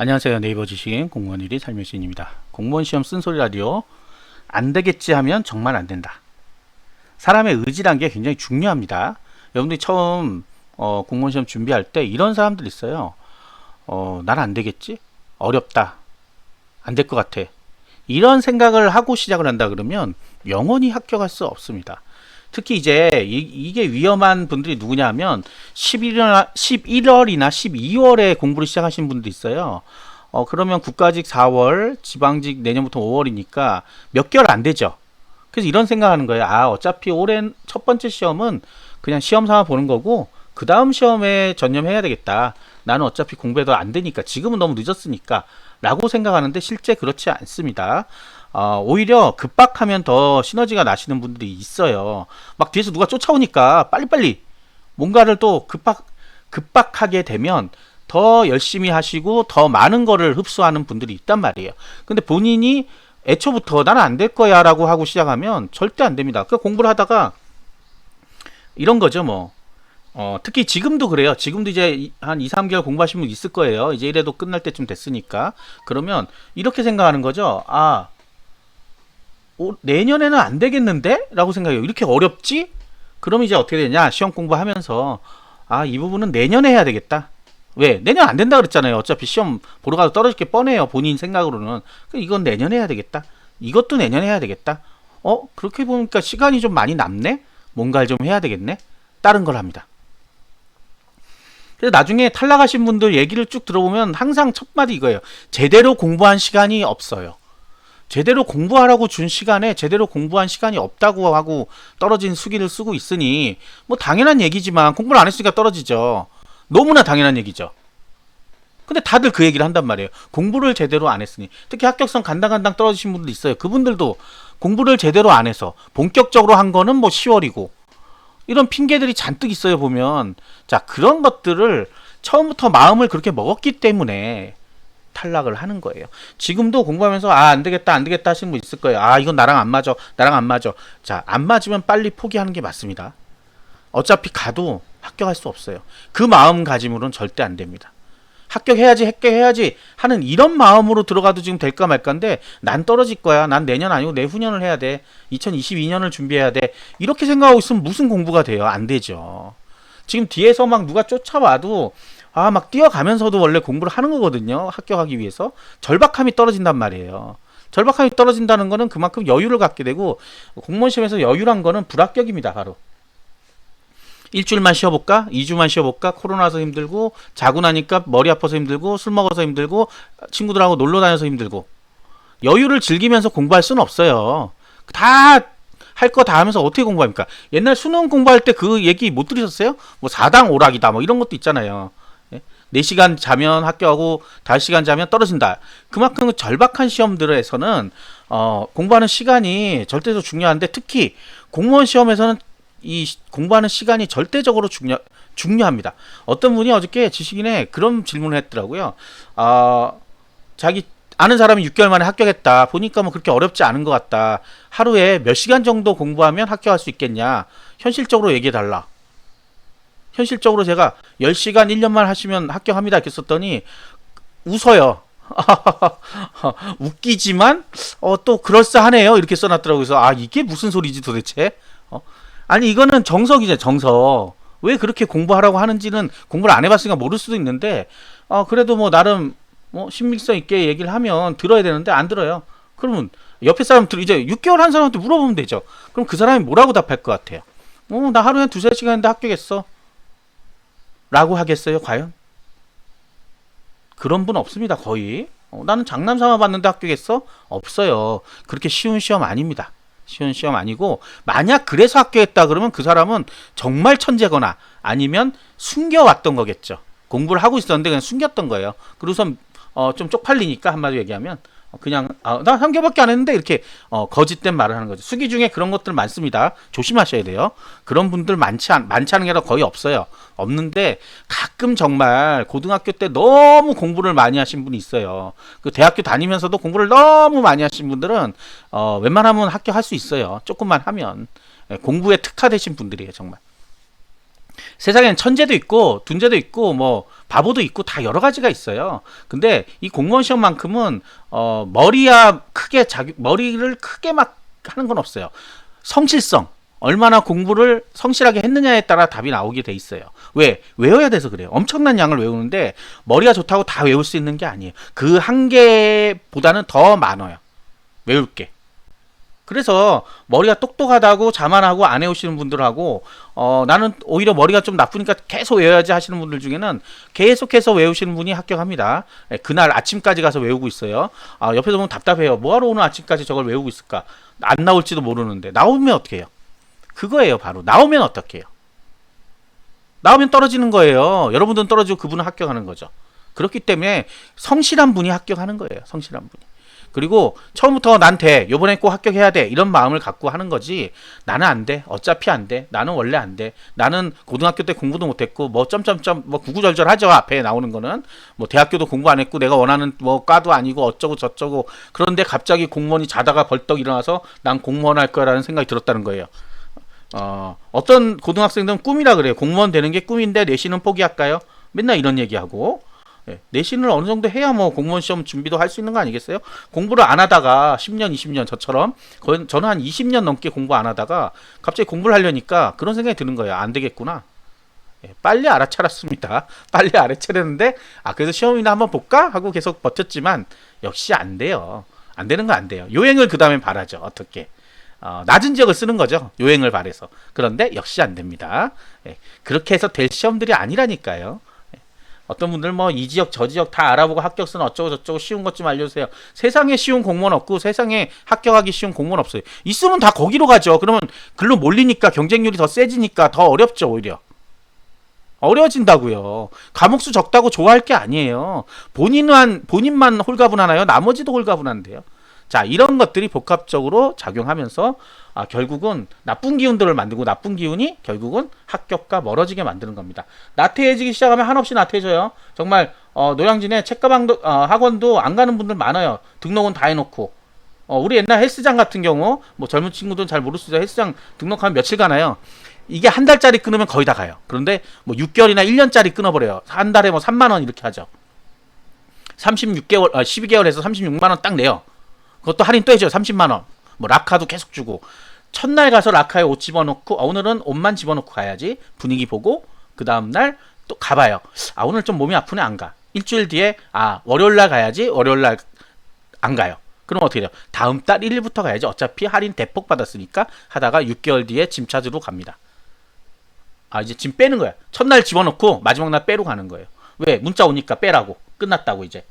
안녕하세요. 네이버 지식 공무원 1위 삶의 시인입니다. 공무원 시험 쓴소리 라디오 안 되겠지 하면 정말 안 된다. 사람의 의지란 게 굉장히 중요합니다. 여러분들이 처음 공무원 시험 준비할 때 이런 사람들 있어요. 난 안 되겠지? 어렵다. 안 될 것 같아. 이런 생각을 하고 시작을 한다 그러면 영원히 합격할 수 없습니다. 특히 이제 이게 위험한 분들이 누구냐 하면 11월이나 12월에 공부를 시작하신 분도 있어요. 그러면 국가직 4월, 지방직 내년부터 5월이니까 몇 개월 안 되죠. 그래서 이런 생각하는 거예요. 어차피 올해 첫 번째 시험은 그냥 시험 삼아 보는 거고 그 다음 시험에 전념해야 되겠다. 나는 어차피 공부해도 안 되니까 지금은 너무 늦었으니까 라고 생각하는데 실제 그렇지 않습니다. 오히려 급박하면 더 시너지가 나시는 분들이 있어요. 막 뒤에서 누가 쫓아오니까 빨리빨리 뭔가를 또 급박하게 되면 더 열심히 하시고 더 많은 거를 흡수하는 분들이 있단 말이에요. 근데 본인이 애초부터 나는 안 될 거야 라고 하고 시작하면 절대 안 됩니다. 그 공부를 하다가 이런 거죠 뭐. 특히 지금도 그래요. 지금도 이제 한 2, 3개월 공부하신 분 있을 거예요. 이제 이래도 끝날 때쯤 됐으니까. 그러면 이렇게 생각하는 거죠. 내년에는 안 되겠는데? 라고 생각해요. 이렇게 어렵지? 그럼 이제 어떻게 되냐? 시험 공부하면서 이 부분은 내년에 해야 되겠다. 왜? 내년 안 된다 그랬잖아요. 어차피 시험 보러 가도 떨어질 게 뻔해요. 본인 생각으로는. 이건 내년에 해야 되겠다. 이것도 내년에 해야 되겠다. 그렇게 보니까 시간이 좀 많이 남네? 뭔가를 좀 해야 되겠네? 다른 걸 합니다. 그래서 나중에 탈락하신 분들 얘기를 쭉 들어보면 항상 첫 마디 이거예요. 제대로 공부한 시간이 없어요. 제대로 공부하라고 준 시간에 제대로 공부한 시간이 없다고 하고 떨어진 수기를 쓰고 있으니 뭐 당연한 얘기지만 공부를 안 했으니까 떨어지죠. 너무나 당연한 얘기죠. 근데 다들 그 얘기를 한단 말이에요. 공부를 제대로 안 했으니. 특히 합격성 간당간당 떨어지신 분들 있어요. 그분들도 공부를 제대로 안 해서 본격적으로 한 거는 뭐 10월이고 이런 핑계들이 잔뜩 있어요. 보면 자, 그런 것들을 처음부터 마음을 그렇게 먹었기 때문에 탈락을 하는 거예요. 지금도 공부하면서 안 되겠다 안 되겠다 하시는 분 있을 거예요. 이건 나랑 안 맞아, 나랑 안 맞아. 자, 안 맞으면 빨리 포기하는 게 맞습니다. 어차피 가도 합격할 수 없어요. 그 마음가짐으로는 절대 안 됩니다. 합격해야지 하는 이런 마음으로 들어가도 지금 될까 말까인데 난 떨어질 거야. 난 내년 아니고 내후년을 해야 돼. 2022년을 준비해야 돼. 이렇게 생각하고 있으면 무슨 공부가 돼요? 안 되죠. 지금 뒤에서 막 누가 쫓아와도 막 뛰어가면서도 원래 공부를 하는 거거든요. 합격하기 위해서. 절박함이 떨어진단 말이에요. 절박함이 떨어진다는 거는 그만큼 여유를 갖게 되고 공무원 시험에서 여유란 거는 불합격입니다. 바로. 일주일만 쉬어볼까? 2주만 쉬어볼까? 코로나 와서 힘들고 자고 나니까 머리 아파서 힘들고 술 먹어서 힘들고 친구들하고 놀러 다녀서 힘들고 여유를 즐기면서 공부할 수는 없어요. 다 할 거 다 하면서 어떻게 공부합니까? 옛날 수능 공부할 때 그 얘기 못 들으셨어요? 뭐 4당 오락이다 뭐 이런 것도 있잖아요. 4시간 자면 합격하고 5시간 자면 떨어진다. 그만큼 절박한 시험들에서는 공부하는 시간이 절대적으로 중요한데 특히 공무원 시험에서는 이 공부하는 시간이 절대적으로 중요합니다. 어떤 분이 어저께 지식인에 그런 질문을 했더라고요. 자기 아는 사람이 6개월 만에 합격했다. 보니까 뭐 그렇게 어렵지 않은 것 같다. 하루에 몇 시간 정도 공부하면 합격할 수 있겠냐. 현실적으로 얘기해달라. 현실적으로 제가 10시간 1년만 하시면 합격합니다. 이렇게 썼더니 웃어요. 웃기지만 또 그럴싸하네요. 이렇게 써놨더라고요. 그래서 이게 무슨 소리지 도대체? 아니 이거는 정석이죠. 정석. 왜 그렇게 공부하라고 하는지는 공부를 안 해봤으니까 모를 수도 있는데 그래도 뭐 나름 신빙성 있게 얘기를 하면 들어야 되는데 안 들어요. 그러면 옆에 사람 이제 6개월 한 사람한테 물어보면 되죠. 그럼 그 사람이 뭐라고 답할 것 같아요? 나 하루에 2-3시간 했는데 합격했어. 라고 하겠어요? 과연? 그런 분 없습니다. 거의. 나는 장남 삼아 봤는데 합격했어? 없어요. 그렇게 쉬운 시험 아닙니다. 쉬운 시험 아니고 만약 그래서 합격했다 그러면 그 사람은 정말 천재거나 아니면 숨겨왔던 거겠죠. 공부를 하고 있었는데 그냥 숨겼던 거예요. 그래서 좀 쪽팔리니까 한마디로 얘기하면 그냥 나 3개월밖에 안 했는데 이렇게 거짓된 말을 하는 거죠. 수기 중에 그런 것들 많습니다. 조심하셔야 돼요. 그런 분들 많지 않은 게 아니라 거의 없어요. 없는데 가끔 정말 고등학교 때 너무 공부를 많이 하신 분이 있어요. 그 대학교 다니면서도 공부를 너무 많이 하신 분들은 웬만하면 합격할 수 있어요. 조금만 하면. 공부에 특화되신 분들이에요. 정말. 세상엔 천재도 있고 둔재도 있고 뭐 바보도 있고 다 여러 가지가 있어요. 근데 이 공무원 시험만큼은 머리를 크게 막 하는 건 없어요. 성실성, 얼마나 공부를 성실하게 했느냐에 따라 답이 나오게 돼 있어요. 왜? 외워야 돼서 그래요. 엄청난 양을 외우는데 머리가 좋다고 다 외울 수 있는 게 아니에요. 그 한계보다는 더 많아요. 외울 게. 그래서 머리가 똑똑하다고 자만하고 안 외우시는 분들하고 나는 오히려 머리가 좀 나쁘니까 계속 외워야지 하시는 분들 중에는 계속해서 외우시는 분이 합격합니다. 그날 아침까지 가서 외우고 있어요. 옆에서 보면 답답해요. 뭐하러 오늘 아침까지 저걸 외우고 있을까? 안 나올지도 모르는데 나오면 어떻게 해요? 그거예요. 바로 나오면 어떻게 해요? 나오면 떨어지는 거예요. 여러분들은 떨어지고 그분은 합격하는 거죠. 그렇기 때문에 성실한 분이 합격하는 거예요. 성실한 분이. 그리고 처음부터 난 돼. 요번에 꼭 합격해야 돼. 이런 마음을 갖고 하는 거지. 나는 안 돼. 어차피 안 돼. 나는 원래 안 돼. 나는 고등학교 때 공부도 못했고 뭐 점점점 뭐 구구절절하죠. 앞에 나오는 거는 뭐 대학교도 공부 안 했고 내가 원하는 뭐 과도 아니고 어쩌고 저쩌고 그런데 갑자기 공무원이 자다가 벌떡 일어나서 난 공무원 할 거라는 생각이 들었다는 거예요. 어떤 고등학생들은 꿈이라 그래요. 공무원 되는 게 꿈인데 내신은 포기할까요? 맨날 이런 얘기하고. 내신을 어느 정도 해야 뭐 공무원 시험 준비도 할 수 있는 거 아니겠어요? 공부를 안 하다가 10년, 20년 저처럼 저는 한 20년 넘게 공부 안 하다가 갑자기 공부를 하려니까 그런 생각이 드는 거예요. 안 되겠구나. 빨리 알아차렸습니다. 빨리 알아차렸는데 그래서 시험이나 한번 볼까? 하고 계속 버텼지만 역시 안 돼요. 안 되는 거 안 돼요. 요행을 그 다음에 바라죠. 어떻게? 낮은 지역을 쓰는 거죠. 요행을 바래서. 그런데 역시 안 됩니다. 그렇게 해서 될 시험들이 아니라니까요. 어떤 분들 뭐 이 지역 저 지역 다 알아보고 합격서는 어쩌고 저쩌고 쉬운 것 좀 알려주세요. 세상에 쉬운 공무원 없고 세상에 합격하기 쉬운 공무원 없어요. 있으면 다 거기로 가죠. 그러면 글로 몰리니까 경쟁률이 더 세지니까 더 어렵죠. 오히려. 어려워진다고요. 과목수 적다고 좋아할 게 아니에요. 본인만 홀가분하나요? 나머지도 홀가분한데요. 자, 이런 것들이 복합적으로 작용하면서 결국은 나쁜 기운들을 만들고 나쁜 기운이 결국은 합격과 멀어지게 만드는 겁니다. 나태해지기 시작하면 한없이 나태해져요. 정말 노량진에 책가방도 학원도 안 가는 분들 많아요. 등록은 다 해놓고. 우리 옛날 헬스장 같은 경우 뭐 젊은 친구들은 잘 모를 수 있어요. 헬스장 등록하면 며칠 가나요? 이게 한 달짜리 끊으면 거의 다 가요. 그런데 뭐 6개월이나 1년짜리 끊어버려요. 한 달에 뭐 3만 원 이렇게 하죠. 36개월, 12개월에서 36만 원 딱 내요. 그것도 할인 또 해줘요. 30만 원. 뭐 라카도 계속 주고. 첫날 가서 라카에 옷 집어넣고 오늘은 옷만 집어넣고 가야지. 분위기 보고 그 다음날 또 가봐요. 오늘 좀 몸이 아프네. 안 가. 일주일 뒤에 월요일날 가야지. 월요일날 안 가요. 그럼 어떻게 돼요? 다음 달 1일부터 가야지. 어차피 할인 대폭 받았으니까 하다가 6개월 뒤에 짐 찾으러 갑니다. 이제 짐 빼는 거야. 첫날 집어넣고 마지막 날 빼러 가는 거예요. 왜? 문자 오니까 빼라고. 끝났다고 이제.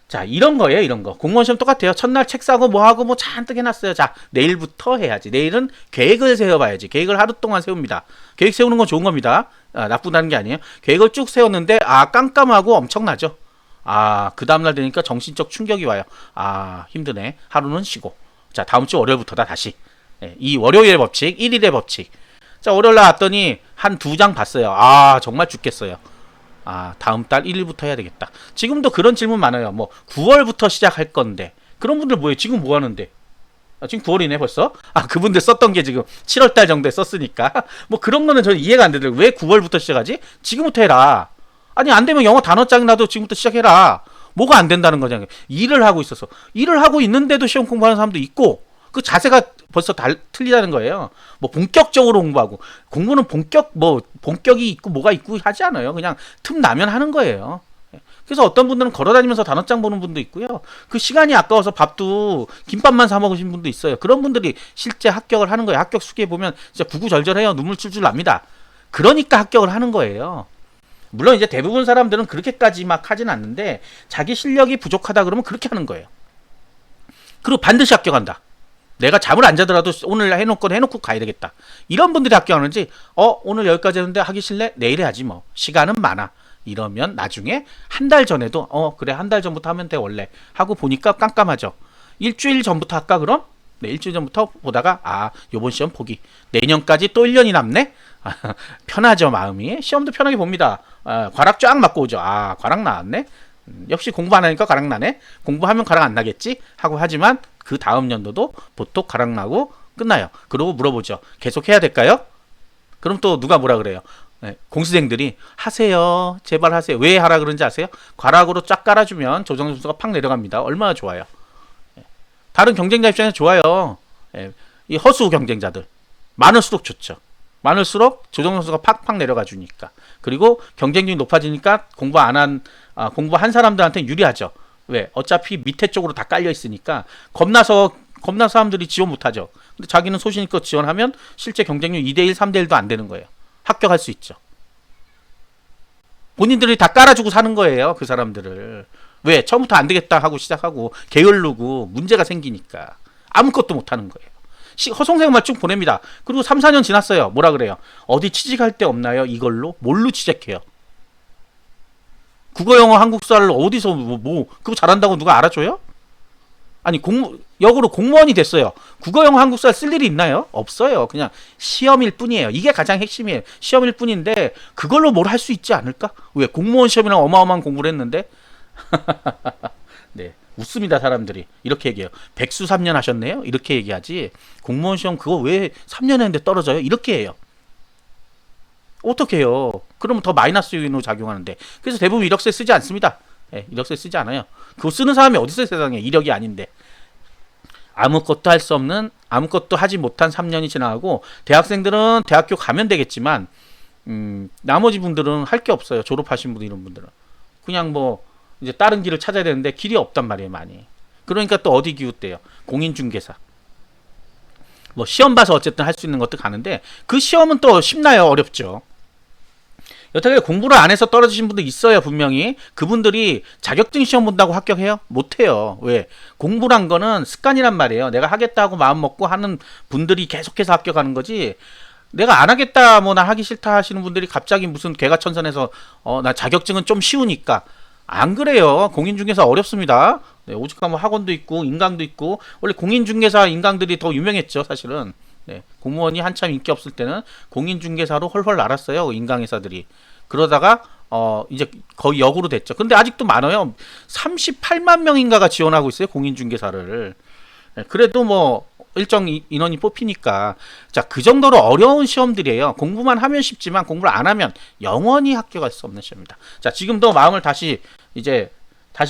자, 이런 거예요, 이런 거. 공무원 시험 똑같아요. 첫날 책 사고 뭐 하고 뭐 잔뜩 해놨어요. 자, 내일부터 해야지. 내일은 계획을 세워봐야지. 계획을 하루 동안 세웁니다. 계획 세우는 건 좋은 겁니다. 나쁘다는 게 아니에요. 계획을 쭉 세웠는데, 깜깜하고 엄청나죠. 그 다음날 되니까 정신적 충격이 와요. 힘드네. 하루는 쉬고. 자, 다음 주 월요일부터다, 다시. 이 월요일의 법칙, 1일의 법칙. 자, 월요일날 왔더니 한 2장 봤어요. 정말 죽겠어요. 다음 달 1일부터 해야 되겠다. 지금도 그런 질문 많아요. 뭐 9월부터 시작할 건데 그런 분들 뭐예요? 지금 뭐 하는데? 지금 9월이네 벌써? 그분들 썼던 게 지금 7월 달 정도에 썼으니까 뭐 그런 거는 저는 이해가 안 되더라고요. 왜 9월부터 시작하지? 지금부터 해라. 아니 안 되면 영어 단어장이라도 지금부터 시작해라. 뭐가 안 된다는 거잖아요. 일을 하고 있어서. 일을 하고 있는데도 시험 공부하는 사람도 있고 그 자세가 벌써 틀리다는 거예요. 뭐 본격적으로 공부하고 공부는 본격이 있고 뭐가 있고 하지 않아요. 그냥 틈 나면 하는 거예요. 그래서 어떤 분들은 걸어다니면서 단어장 보는 분도 있고요. 그 시간이 아까워서 밥도 김밥만 사 먹으신 분도 있어요. 그런 분들이 실제 합격을 하는 거예요. 합격 수기에 보면 진짜 구구절절해요. 눈물 줄줄 납니다. 그러니까 합격을 하는 거예요. 물론 이제 대부분 사람들은 그렇게까지 막 하진 않는데 자기 실력이 부족하다 그러면 그렇게 하는 거예요. 그리고 반드시 합격한다. 내가 잠을 안 자더라도 오늘 해놓고 가야 되겠다. 이런 분들이 합격하는지 오늘 여기까지 했는데 하기 싫네? 내일 해야지 뭐. 시간은 많아. 이러면 나중에 한 달 전에도 그래 한 달 전부터 하면 돼 원래 하고 보니까 깜깜하죠. 일주일 전부터 할까 그럼? 네, 일주일 전부터 보다가 요번 시험 포기. 내년까지 또 1년이 남네? 편하죠 마음이. 시험도 편하게 봅니다. 과락 쫙 맞고 오죠. 과락 나왔네? 역시 공부 안 하니까 과락 나네? 공부하면 과락 안 나겠지? 하고 하지만 그 다음 연도도 보통 과락 나고 끝나요. 그러고 물어보죠. 계속 해야 될까요? 그럼 또 누가 뭐라 그래요? 네, 공시생들이 하세요. 제발 하세요. 왜 하라 그런지 아세요? 과락으로 쫙 깔아주면 조정 점수가 팍 내려갑니다. 얼마나 좋아요. 다른 경쟁자 입장에서 좋아요. 예, 이 허수 경쟁자들 많을수록 좋죠. 많을수록 조정 점수가 팍팍 내려가 주니까. 그리고 경쟁력이 높아지니까 공부한 사람들한테 유리하죠. 왜? 어차피 밑에 쪽으로 다 깔려 있으니까 겁나서 사람들이 지원 못하죠. 근데 자기는 소신있고 지원하면 실제 경쟁률 2대1, 3대1도 안 되는 거예요. 합격할 수 있죠. 본인들이 다 깔아주고 사는 거예요. 그 사람들을. 왜? 처음부터 안 되겠다 하고 시작하고 게을르고 문제가 생기니까 아무것도 못하는 거예요. 허송세월만 쭉 보냅니다. 그리고 3, 4년 지났어요. 뭐라 그래요? 어디 취직할 데 없나요? 이걸로? 뭘로 취직해요? 국어, 영어, 한국사를 어디서 그거 잘한다고 누가 알아줘요? 아니 역으로 공무원이 됐어요. 국어, 영어, 한국사 쓸 일이 있나요? 없어요. 그냥 시험일 뿐이에요. 이게 가장 핵심이에요. 시험일 뿐인데 그걸로 뭘 할 수 있지 않을까? 왜? 공무원 시험이랑 어마어마한 공부를 했는데 네, 웃습니다. 사람들이 이렇게 얘기해요. 백수 3년 하셨네요? 이렇게 얘기하지. 공무원 시험 그거 왜 3년 했는데 떨어져요? 이렇게 해요. 어떻게 해요? 그러면 더 마이너스 요인으로 작용하는데. 그래서 대부분 이력서에 쓰지 않습니다. 네, 이력서에 쓰지 않아요. 그거 쓰는 사람이 어디 있어요, 세상에. 이력이 아닌데. 아무것도 할 수 없는, 아무것도 하지 못한 3년이 지나가고, 대학생들은 대학교 가면 되겠지만 나머지 분들은 할 게 없어요. 졸업하신 분들, 이런 분들은 그냥 뭐 이제 다른 길을 찾아야 되는데 길이 없단 말이에요, 많이. 그러니까 또 어디 기웃대요? 공인중개사. 뭐 시험 봐서 어쨌든 할 수 있는 것도 가는데 그 시험은 또 쉽나요? 어렵죠. 여태까지 공부를 안 해서 떨어지신 분도 있어요, 분명히. 그분들이 자격증 시험 본다고 합격해요? 못해요. 왜? 공부란 거는 습관이란 말이에요. 내가 하겠다고 마음 먹고 하는 분들이 계속해서 합격하는 거지. 내가 안 하겠다, 뭐 나 하기 싫다 하시는 분들이 갑자기 무슨 개가천선해서 나 자격증은 좀 쉬우니까. 안 그래요. 공인중개사 어렵습니다. 네, 오직 뭐 학원도 있고 인강도 있고 원래 공인중개사 인강들이 더 유명했죠, 사실은. 네, 공무원이 한참 인기 없을 때는 공인중개사로 헐헐 날았어요, 인강회사들이. 그러다가 이제 거의 역으로 됐죠. 근데 아직도 많아요. 38만 명인가가 지원하고 있어요, 공인중개사를. 네, 그래도 뭐 일정 인원이 뽑히니까. 자, 그 정도로 어려운 시험들이에요. 공부만 하면 쉽지만 공부를 안 하면 영원히 합격할 수 없는 시험입니다. 자, 지금도 마음을 다시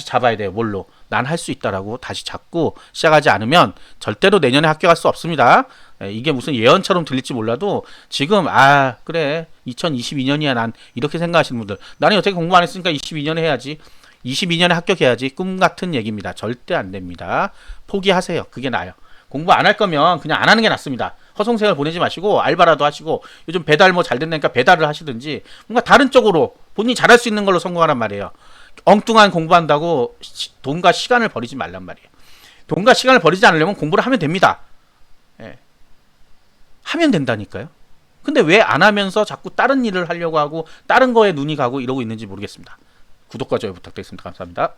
잡아야 돼요. 뭘로? 난 할 수 있다라고 다시 잡고 시작하지 않으면 절대로 내년에 합격할 수 없습니다. 이게 무슨 예언처럼 들릴지 몰라도 지금 그래 2022년이야 난 이렇게 생각하시는 분들, 나는 어떻게 공부 안 했으니까 22년에 해야지, 22년에 합격해야지, 꿈 같은 얘기입니다. 절대 안 됩니다. 포기하세요. 그게 나아요. 공부 안 할 거면 그냥 안 하는 게 낫습니다. 허송세월 보내지 마시고 알바라도 하시고, 요즘 배달 뭐 잘 된다니까 배달을 하시든지 뭔가 다른 쪽으로 본인이 잘할 수 있는 걸로 성공하란 말이에요. 엉뚱한 공부한다고 돈과 시간을 버리지 말란 말이에요. 돈과 시간을 버리지 않으려면 공부를 하면 됩니다. 예. 하면 된다니까요. 근데 왜 안 하면서 자꾸 다른 일을 하려고 하고 다른 거에 눈이 가고 이러고 있는지 모르겠습니다. 구독과 좋아요 부탁드리겠습니다. 감사합니다.